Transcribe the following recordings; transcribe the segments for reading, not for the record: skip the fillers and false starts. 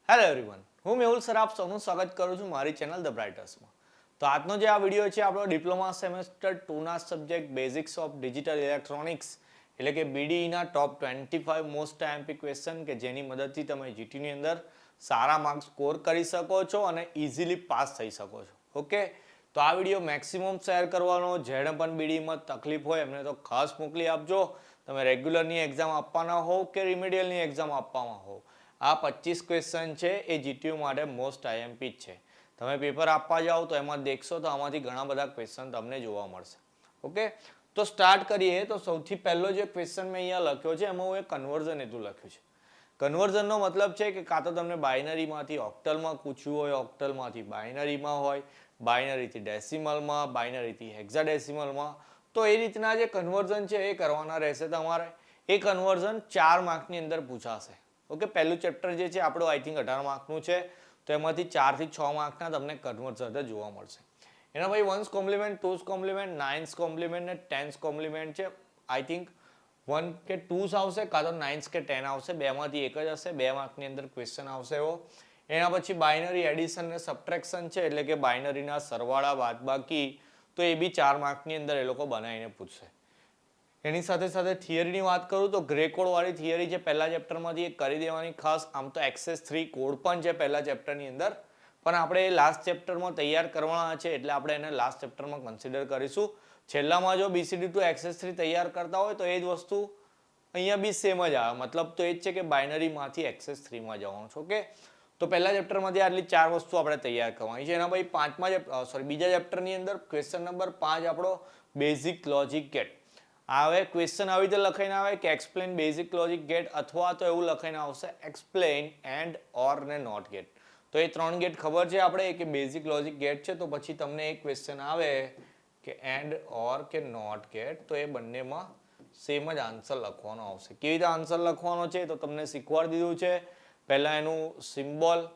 Hello everyone, હું Mehul sir આપ સૌનું સ્વાગત કરું છું મારી ચેનલ ધ બ્રાઇટર્સમાં. તો આજનો જે આ વિડીયો છે આપણો ડિપ્લોમા સેમેસ્ટર 2ના subject basics of digital electronics એટલે કે બીડીઈના ટોપ 25 મોસ્ટ આઈએમપી ક્વેશ્ચન કે જેની મદદથી તમે જીટીની અંદર સારા માર્ક્સ સ્કોર કરી શકો છો અને ઇઝીલી પાસ થઈ શકો છો. ઓકે, તો આ વિડીયો મેક્સિમમ શેર કરવાનો. જેણે પણ બીડીમાં તકલીફ હોય એમને તો ખાસ મોકલી આપજો. તમે રેગ્યુલરની એક્ઝામ આપવાના હોવ કે રિમેડિયલની એક્ઝામ આપવાના હોવ, આ 25 ક્વેશ્ચન છે એ જીટીયુ માટે મોસ્ટ આઈએમપી જ છે. તમે પેપર આપવા જાઓ તો એમાં દેખશો તો આમાંથી ઘણા બધા ક્વેશ્ચન તમને જોવા મળશે. ઓકે, તો સ્ટાર્ટ કરીએ. તો સૌથી પહેલો જે ક્વેશ્ચન મેં અહીંયા લખ્યો છે એમાં હું એક કન્વર્ઝન એટલું લખ્યું છે. કન્વર્ઝનનો મતલબ છે કે કાં તો તમને બાઇનરીમાંથી ઓક્ટલમાં પૂછ્યું હોય, ઓક્ટલમાંથી બાઇનરીમાં હોય, બાઇનરીથી ડેસિમલમાં, બાઇનરીથી હેક્સાડેસિમલમાં, તો એ રીતના જે કન્વર્ઝન છે એ કરવાના રહેશે તમારે. એ કન્વર્ઝન 4 માર્કની અંદર પૂછાશે. ઓકે, પહેલું ચેપ્ટર જે છે આપણું આઈ થિંક 18 માર્કનું છે, તો એમાંથી 4 થી 6 માર્કના તમને કન્વર્ઝન જોવા મળશે. એના પછી 1's compliment, 2's compliment, 9's compliment ને 10's કોમ્પ્લિમેન્ટ છે. આઈ થિંક 1 કે 2's આવશે, કાં તો 9's કે 10 આવશે, બેમાંથી એક જ હશે. 2 માર્કની અંદર ક્વેશ્ચન આવશે એવો. એના પછી બાઇનરી એડિશન ને સબટ્રેક્શન છે, એટલે કે બાઇનરીના સરવાળા બાદબાકી, તો એ બી 4 માર્કની અંદર એ લોકો બનાવીને પૂછશે. એની સાથે સાથે થિયરીની વાત કરું તો ગ્રે કોડવાળી થિયરી છે પહેલા ચેપ્ટરમાંથી એક કરી દેવાની ખાસ. આમ તો એક્સેસ 3 કોડ પણ છે પહેલા ચેપ્ટરની અંદર, પણ આપણે એ લાસ્ટ ચેપ્ટરમાં તૈયાર કરવાના છે એટલે આપણે એને લાસ્ટ ચેપ્ટરમાં કન્સિડર કરીશું. છેલ્લામાં જો BCD ટુ એક્સેસ 3 તૈયાર કરતા હોય તો એ જ વસ્તુ અહીંયા બી સેમ જ આવે. મતલબ તો એ જ છે કે બાઇનરીમાંથી એક્સેસ 3માં જવાનું છે. ઓકે, તો પહેલા ચેપ્ટરમાંથી આટલી 4 વસ્તુ આપણે તૈયાર કરવાની છે. એના પછી બીજા ચેપ્ટરની અંદર ક્વેશ્ચન નંબર 5 આપણો બેઝિક લોજિક ગેટ આવે. ક્વેશ્ચન આવી રીતે લખાઈને આવે કે એક્સપ્લેન બેઝિક લોજિક ગેટ, અથવા તો એવું લખાઈને આવશે એક્સપ્લેન એન્ડ ઓર ને નોટ ગેટ. તો એ 3 ગેટ ખબર છે આપણે કે બેઝિક લોજિક ગેટ છે, તો પછી તમને એક ક્વેશ્ચન આવે કે એન્ડ ઓર કે નોટ ગેટ, તો એ બંનેમાં સેમ જ આન્સર લખવાનો આવશે. કેવી રીતે આન્સર લખવાનો છે તો તમને શીખવાડી દીધું છે. પહેલા એનું સિમ્બોલ,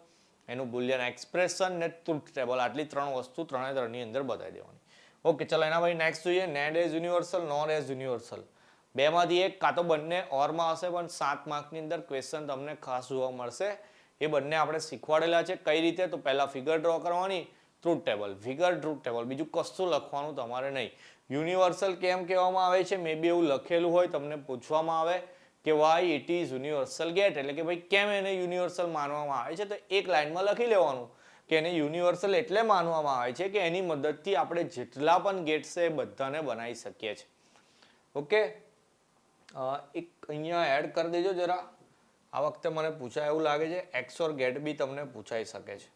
એનું બુલિયન એક્સપ્રેશન ને ટ્રુથ ટેબલ, આટલી 3 વસ્તુ 3 ની અંદર બતાવી દેવાની. ઓકે, ચલો એના પછી નેક્સ્ટ જોઈએ. NAND as universal, non as universal, બેમાંથી એક કાં તો બંને ઓરમાં હશે, પણ 7 માર્કની અંદર ક્વેશ્ચન તમને ખાસ જોવા મળશે. એ બંને આપણે શીખવાડેલા છે. કઈ રીતે? તો પહેલા ફિગર ડ્રો કરવાની, truth table, figure, truth table, બીજું કશું લખવાનું તમારે નહીં. યુનિવર્સલ કેમ કહેવામાં આવે છે, મે બી એવું લખેલું હોય, તમને પૂછવામાં આવે કે why it is universal gate, એટલે કે ભાઈ કેમ એને યુનિવર્સલ માનવામાં આવે છે, તો એક લાઇનમાં લખી લેવાનું કે એને યુનિવર્સલ એટલે માનવામાં આવે છે કે એની મદદથી આપણે જેટલા પણ ગેટ્સ છે એ બધાને બનાવી શકીએ છીએ. ઓકે, એક અહીંયા એડ કરી દેજો જરા. આ વખતે મને પૂછાય એવું લાગે છે એક્સઓર ગેટ બી તમને પૂછાઈ શકે છે.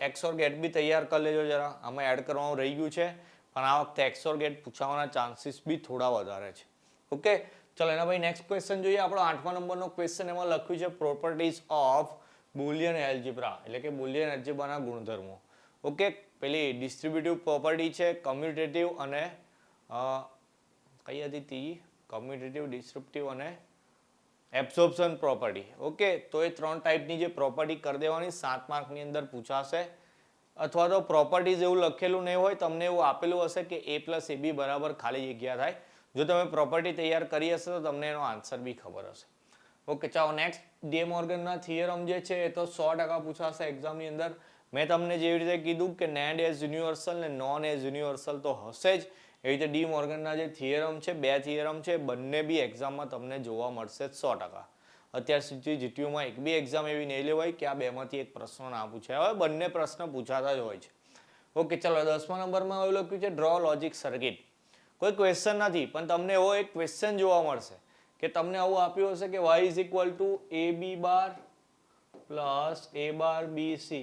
એક્સઓર ગેટ બી તૈયાર કરી લેજો જરા. આમાં એડ કરવાનું રહી ગયું છે, પણ આ વખતે એક્સઓર ગેટ પૂછાવાના ચાન્સીસ બી થોડા વધારે છે. ઓકે, ચલો એના પછી નેક્સ્ટ ક્વેશ્ચન જોઈએ. આપણો 8મા નંબરનો ક્વેશ્ચન એમાં લખ્યું છે પ્રોપર્ટીઝ ઓફ બુલિયન એલ્જીબ્રા, એટલે કે બુલિયન એલ્જીબ્રાના ગુણધર્મો. ઓકે, પેલી ડિસ્ટ્રીબ્યુટિવ પ્રોપર્ટી છે, કમ્યુટેટિવ અને કઈ હતી તી, કમ્યુટેટિવ, ડિસ્ટ્રીબ્યુટિવ અને એબ્સોર્પ્શન પ્રોપર્ટી. ઓકે, તો એ 3 ટાઈપની જે પ્રોપર્ટી કરી દેવાની, 7 માર્કની અંદર પૂછાશે. અથવા તો પ્રોપર્ટીઝ એવું લખેલું નહીં હોય, તમને એવું આપેલું હશે કે a + ab બરાબર ખાલી જગ્યા થાય. જો તમે પ્રોપર્ટી તૈયાર કરી હશે તો તમને એનો આન્સર બી ખબર હશે. ઓકે, ચાલો નેક્સ્ટ. ડે મોર્ગનના થિયરમ જે છે એ તો 100% પૂછાશે એક્ઝામની અંદર. મેં તમને જેવી રીતે કીધું કે નેડ એઝ યુનિવર્સલ ને નોન એઝ યુનિવર્સલ તો હશે જ, એવી રીતે ડી મોર્ગનના જે થિયરમ છે, 2 થિયરમ છે, બંને બી એક્ઝામમાં તમને જોવા મળશે 100%. અત્યાર સુધી જીટીયુમાં એક બી એક્ઝામ એવી નહીં લેવાય કે આ બેમાંથી એક પ્રશ્ન ના પૂછાય. હવે બંને પ્રશ્ન પૂછાતા જ હોય છે. ઓકે, ચલો 10મા નંબરમાં એવું લખ્યું છે ડ્રો લોજિક સર્કિટ. કોઈ ક્વેશ્ચન નથી, પણ તમને એવો એક ક્વેશ્ચન જોવા મળશે કે તમને આવું આપ્યું હશે કે y is equal to ab bar plus a bar bc,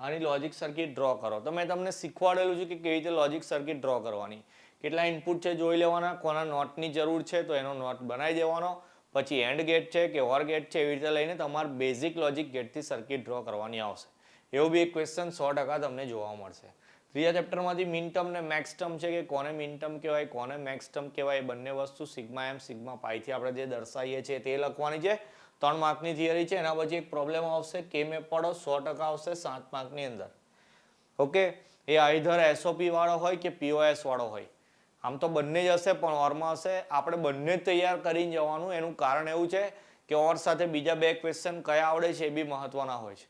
આની લોજિક સર્કિટ ડ્રો કરો. તો મેં તમને શીખવાડેલું છે કે કેવી રીતે લોજિક સર્કિટ ડ્રો કરવાની. કેટલા ઇનપુટ છે જોઈ લેવાના, કોના નોટની જરૂર છે તો એનો નોટ બનાવી દેવાનો, પછી એન્ડ ગેટ છે કે ઓર ગેટ છે, એવી રીતે લઈને તમારે બેઝિક લોજિક ગેટથી સર્કિટ ડ્રો કરવાની આવશે. એવું બી એક ક્વેશ્ચન 100% તમને જોવા મળશે. ત્રીજા ચેપ્ટરમાંથી મિન ટર્મ ને મેક્સ ટર્મ છે કે કોને મિન ટર્મ કહેવાય, કોને મેક્સ ટર્મ કહેવાય, એ બંને વસ્તુ સિગ્મા એમ સિગ્મા પાઈથી આપણે જે દર્શાવીએ છીએ તે લખવાની છે. 3 માર્કની થિયરી છે. એના પછી એક પ્રોબ્લેમ આવશે કે મેં પડો 100% આવશે 7 માર્કની અંદર. ઓકે, એ આઈધર એસઓપી વાળો હોય કે પીઓએસ વાળો હોય. આમ તો બંને જ હશે, પણ ઓરમાં હશે. આપણે બંને જ તૈયાર કરીને જવાનું. એનું કારણ એવું છે કે ઓર સાથે બીજા 2 ક્વેશ્ચન કયા આવડે છે એ બી મહત્વના હોય છે.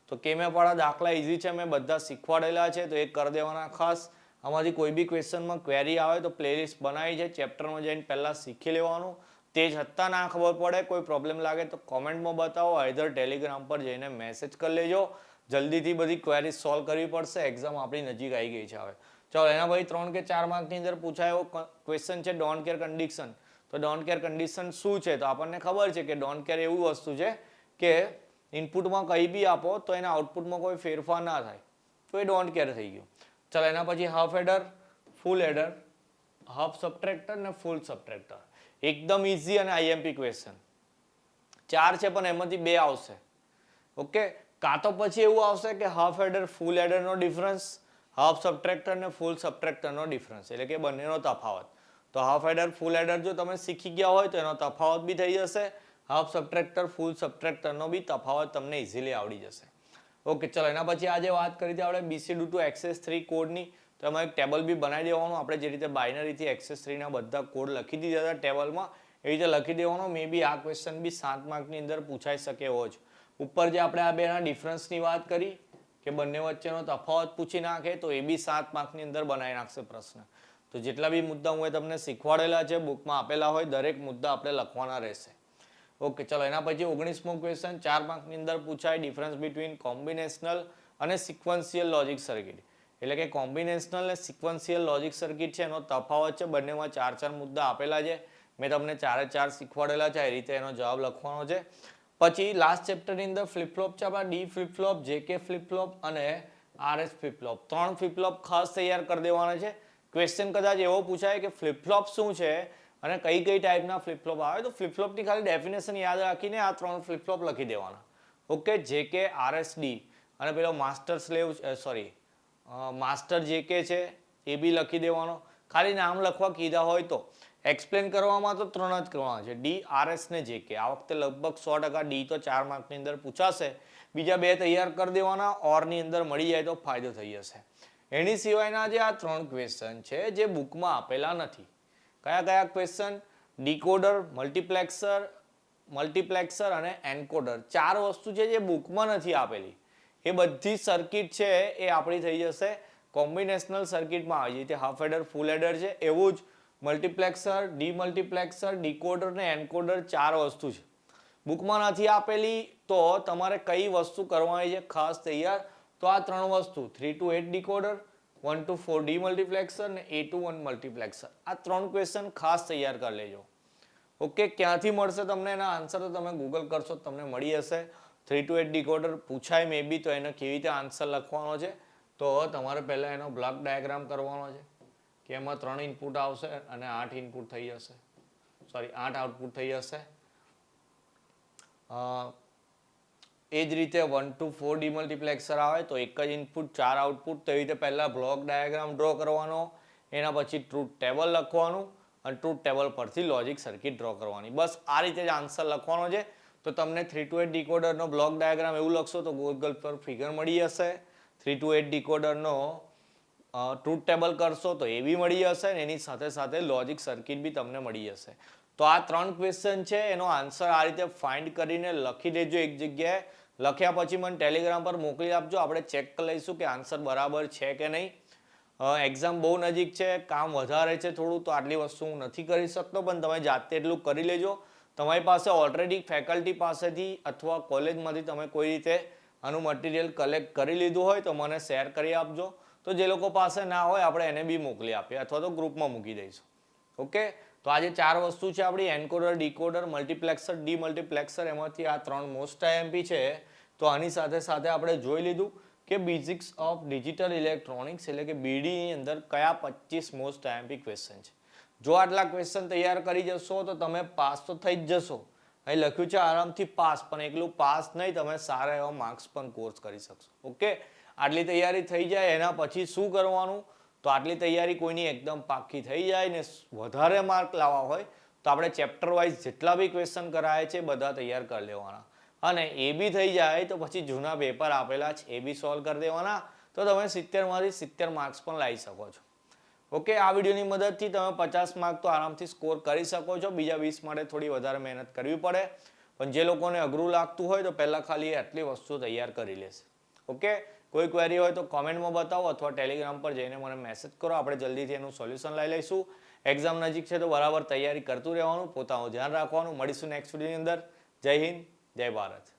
તો કેમેપાળા દાખલા ઇઝી છે, મેં બધા શીખવાડેલા છે, તો એ કરી દેવાના ખાસ. આમાંથી કોઈ બી ક્વેશ્ચનમાં ક્વેરી આવે તો પ્લેલિસ્ટ બનાવી છે, ચેપ્ટરમાં જઈને પહેલાં શીખી લેવાનું. તે છતાં ના ખબર પડે, કોઈ પ્રોબ્લેમ લાગે તો કોમેન્ટમાં બતાવો, આઈધર ટેલિગ્રામ પર જઈને મેસેજ કરી લેજો. જલ્દીથી બધી ક્વેરી સોલ્વ કરવી પડશે, એક્ઝામ આપણી નજીક આવી ગઈ છે હવે. ચાલો એના પછી 3 કે 4 માર્કની અંદર પૂછાય એવો ક્વેશ્ચન છે ડોન્ટ કેર કન્ડિશન. તો ડોન્ટ કેર કન્ડિશન શું છે? તો આપણને ખબર છે કે ડોન્ટ કેર એવું વસ્તુ છે કે ઇનપુટમાં કંઈ બી આપો તો એના આઉટપુટમાં કોઈ ફેરફાર ના થાય, તો એ ડોન્ટ કેર થઈ ગયું. ચાલો એના પછી હાફ એડર, ફૂલ એડર, હાફ સબટ્રેક્ટર ને ફૂલ સબટ્રેક્ટર. એકદમ ઇઝી અને આઈએમપી ક્વેશ્ચન. 4 છે પણ એમાંથી 2 આવશે. ઓકે, કાં તો પછી એવું આવશે કે હાફ એડર ફૂલ એડરનો ડિફરન્સ, હાફ સબટ્રેક્ટર ને ફૂલ સબટ્રેક્ટરનો ડિફરન્સ, એટલે કે બંનેનો તફાવત. તો હાફ એડર ફૂલ એડર જો તમે શીખી ગયા હોય તો એનો તફાવત બી થઈ જશે. હાફ સબટ્રેક્ટર ફૂલ સબટ્રેક્ટરનો બી તફાવત તમને ઇઝીલી આવડી જશે. ઓકે, ચલો એના પછી આજે વાત કરી હતી આપણે BC2 to XS3 કોડની. તો એમાં એક ટેબલ બી બનાવી દેવાનું. આપણે જે રીતે બાઇનરીથી XS3 ના બધા કોડ લખી દીધા હતા ટેબલમાં, એ રીતે લખી દેવાનો. મે બી આ ક્વેશ્ચન બી 7 માર્કની અંદર પૂછાઈ શકે એવો છે. ઉપર જે આપણે આ બેના ડિફરન્સની વાત કરી કે બંને વચ્ચેનો તફાવત પૂછી નાખે તો એ બી 7 માર્કની અંદર બનાવી નાખશે પ્રશ્ન. તો જેટલા બી મુદ્દા હું તમને શીખવાડેલા છે, બુકમાં આપેલા હોય, દરેક મુદ્દા આપણે લખવાના રહેશે. ઓકે, ચલો એના પછી 19મો ક્વેશ્ચન 4 માર્કની અંદર પૂછાય, ડિફરન્સ બિટવીન કોમ્બિનેશનલ અને સિક્વન્શિયલ લોજિક સર્કિટ. એટલે કે કોમ્બિનેશનલ અને સિક્વન્શિયલ લોજિક સર્કિટ છે, એનો તફાવત છે. બંનેમાં 4 મુદ્દા આપેલા છે. મેં તમને 4 શીખવાડેલા છે, એ રીતે એનો જવાબ લખવાનો છે. પછી લાસ્ટ ચેપ્ટરની અંદર ફ્લિપફ્લોપ છે આપણા, ડી ફ્લિપફ્લોપ, જેકે ફ્લિપફ્લોપ અને RS ફ્લિપફ્લોપ. 3 ફ્લિપફ્લોપ ખાસ તૈયાર કરી દેવાના છે. ક્વેશ્ચન કદાચ એવો પૂછાય કે ફ્લિપફ્લોપ શું છે અને કઈ કઈ ટાઈપના ફ્લિપફ્લોપ આવે, તો ફ્લિપફ્લોપની ખાલી ડેફિનેશન યાદ રાખીને આ 3 ફ્લિપફ્લોપ લખી દેવાના. ઓકે, જેકે RS D અને પેલો માસ્ટર સ્લેવ માસ્ટર જેકે છે એ બી લખી દેવાનો. ખાલી નામ લખવા કીધા હોય તો. એક્સપ્લેન કરવામાં તો 3 જ કરવાના છે, D, RS ને JK. આ વખતે લગભગ 100% D તો 4 માર્કની અંદર પૂછાશે. બીજા 2 તૈયાર કરી દેવાના, ઓરની અંદર મળી જાય તો ફાયદો થઈ જશે. એની સિવાયના જે આ 3 ક્વેશ્ચન છે જે બુકમાં આપેલા નથી. કયા કયા ક્વેશ્ચન? ડીકોડર, મલ્ટીપ્લેક્સર અને એન્કોડર. 4 વસ્તુ છે જે બુકમાં નથી આપેલી. એ બધી સર્કિટ છે એ આપણી થઈ જશે કોમ્બિનેશનલ સર્કિટમાં આવી જાય. હાફ એડર ફૂલ એડર છે, એવું જ મલ્ટીપ્લેક્સર, ડીમલ્ટીપ્લેક્સર, ડીકોડર ને એન્કોડર 4 વસ્તુ છે. બુકમાં નથી આપેલી તો તમારે કઈ વસ્તુ કરવાની છે ખાસ તૈયાર? તો આ 3 વસ્તુ, 3 to 8 ડીકોડર, 1 to 4 ડીમલ્ટીપ્લેક્સર ને 8 to 1 મલ્ટીપ્લેક્સર. આ 3 ક્વેશ્ચન ખાસ તૈયાર કરી લેજો. ઓકે, ક્યાંથી મળશે તમને એના આન્સર? તો તમે ગૂગલ કરશો તમને મળી હશે. 3 to 8 ડીકોડર પૂછાય મે બી, તો એને કેવી રીતે આન્સર લખવાનો છે? તો તમારે પહેલાં એનો બ્લોક ડાયાગ્રામ કરવાનો છે કે એમાં 3 ઇનપુટ આવશે અને 8 ઇનપુટ થઈ જશે, 8 આઉટપુટ થઈ જશે. એ જ રીતે 1 to 4 ડીમલ્ટીપ્લેક્સર આવે તો એક જ ઇનપુટ 4 આઉટપુટ. તો એ રીતે પહેલાં બ્લોક ડાયાગ્રામ ડ્રો કરવાનો, એના પછી ટ્રુથ ટેબલ લખવાનું અને ટ્રુથ ટેબલ પરથી લોજિક સર્કિટ ડ્રો કરવાની. બસ આ રીતે જ આન્સર લખવાનો છે. તો તમને 3 to 8 ડીકોડરનો બ્લોક ડાયાગ્રામ એવું લખશો તો ગૂગલ પર ફિગર મળી જશે. 3 to 8 ડીકોડરનો ટ્રુથ ટેબલ કરશો તો એ બી મળી જશે ને એની સાથે સાથે લોજિક સર્કિટ બી તમને મળી જશે. તો આ 3 ક્વેશ્ચન છે, એનો આન્સર આ રીતે ફાઇન્ડ કરીને લખી દેજો એક જગ્યાએ. લખ્યા પછી મને ટેલિગ્રામ પર મોકલી આપજો, આપણે ચેક કરી લઈશું કે આન્સર બરાબર છે કે નહીં. એક્ઝામ બહુ નજીક છે, કામ વધારે છે થોડું, તો આટલી વસ્તુ હું નથી કરી શકતો, પણ તમે જાતે એટલું કરી લેજો. તમારી પાસે ઓલરેડી ફેકલ્ટી પાસેથી અથવા કોલેજમાંથી તમે કોઈ રીતે આનું મટીરિયલ કલેક્ટ કરી લીધું હોય તો મને શેર કરી આપજો. તો જે લોકો પાસે ના હોય આપણે એને બી મોકલી આપીએ અથવા તો ગ્રુપમાં મૂકી દઈશું. ઓકે, તો આજે 4 વસ્તુ છે આપણી, એન્કોડર, ડીકોડર, મલ્ટીપ્લેક્સર, ડીમલ્ટીપ્લેક્સર. એમાંથી આ 3 મોસ્ટ આઈએમપી છે. તો આની સાથે સાથે આપણે જોઈ લીધું કે બેઝિક્સ ઓફ ડિજિટલ ઇલેક્ટ્રોનિક્સ એટલે કે BDની અંદર કયા 25 મોસ્ટ આઈએમપી ક્વેશ્ચન છે. જો આટલા ક્વેશ્ચન તૈયાર કરી જશો તો તમે પાસ તો થઈ જ જશો. અહીં લખ્યું છે આરામથી પાસ, પણ એકલું પાસ નહીં, તમે સારા એવા માર્ક્સ પણ કોર્સ કરી શકશો. ઓકે, આટલી તૈયારી થઈ જાય એના પછી શું કરવાનું? તો આટલી તૈયારી કોઈની એકદમ પાક્કી થઈ જાય ને વધારે માર્ક લાવવા હોય તો આપણે ચેપ્ટર વાઇઝ જેટલા બી ક્વેશ્ચન કરાય છે બધા તૈયાર કરી લેવાના. અને એ બી થઈ જાય તો પછી જૂના પેપર આપેલા છે એ બી સોલ્વ કરી દેવાના. તો તમે 70માંથી 70 માર્ક્સ પણ લાવી શકો છો. ઓકે, આ વિડીયોની મદદથી તમે 50 માર્ક તો આરામથી સ્કોર કરી શકો છો. બીજા 20 માટે થોડી વધારે મહેનત કરવી પડે. પણ જે લોકોને અઘરું લાગતું હોય તો પહેલાં ખાલી આટલી વસ્તુ તૈયાર કરી લેશે. ઓકે, કોઈ ક્વેરી હોય તો કોમેન્ટમાં બતાવો અથવા ટેલિગ્રામ પર જઈને મને મેસેજ કરો. આપણે જલ્દીથી એનું સોલ્યુશન લઈ લઈશું. એક્ઝામ નજીક છે તો બરાબર તૈયારી કરતું રહેવાનું, પોતાનું ધ્યાન રાખવાનું. મળીશું નેક્સ્ટ વિડીયોની અંદર. જય હિન્દ, જય ભારત.